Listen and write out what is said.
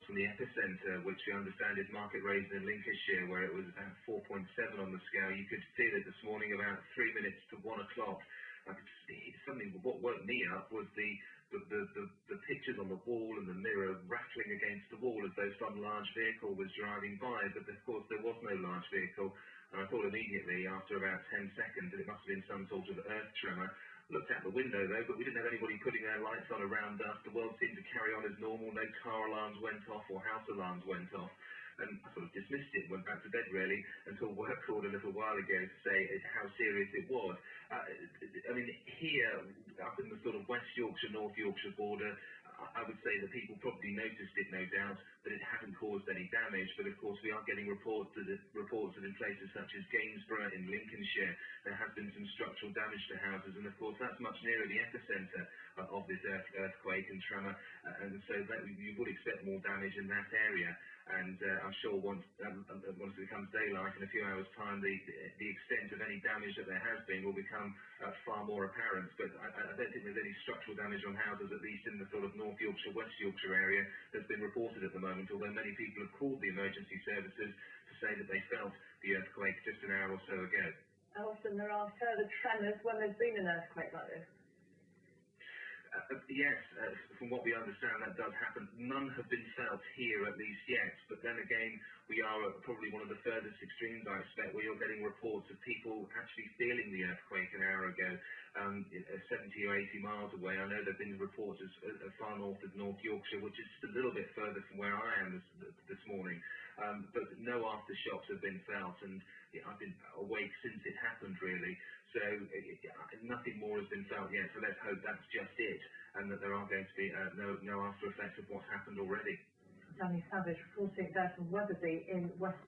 from the epicentre, which we understand is Market Rasen in Lincolnshire, where it was about 4.7 on the scale. You could feel it this morning about 3 minutes to 1 o'clock. Something what woke me up was the pictures on the wall and the mirror rattling against the wall as though some large vehicle was driving by, but of course there was no large vehicle, and I thought immediately after about 10 seconds that it must have been some sort of earth tremor. Looked out the window though, but we didn't have anybody putting their lights on around us. The world seemed to carry on as normal. No car alarms went off or house alarms went off. And I sort of dismissed it, went back to bed really, until work called a little while ago to say how serious it was. I mean, here, up in the sort of West Yorkshire, North Yorkshire border, I would say that people probably noticed it, no doubt, that it hadn't caused any damage, but of course we are getting reports that in places such as Gainsborough in Lincolnshire, there has been some structural damage to houses, and of course that's much nearer the epicentre of this earthquake and tremor, and so that you would expect more damage in that area. And I'm sure once it becomes daylight in a few hours' time, the extent of any damage that there has been will become far more apparent. But I don't think there's any structural damage on houses, at least in the sort of North Yorkshire, West Yorkshire area, that's been reported at the moment, although many people have called the emergency services to say that they felt the earthquake just an hour or so ago. How often there are further tremors when there's been an earthquake like this? Yes, from what we understand, that does happen. None have been felt here, at least yet. But then again, we are at probably one of the furthest extremes, I expect, where you're getting reports of people actually feeling the earthquake an hour ago, 70 or 80 miles away. I know there have been reports as far north as North Yorkshire, which is just a little bit further from where I am this morning. But no aftershocks have been felt, and I've been awake since it happened, really. So nothing more has been felt yet. So let's hope that's just it, and that there are going to be no after effects of what's happened already. Danny Savage reporting there from Wetherby in West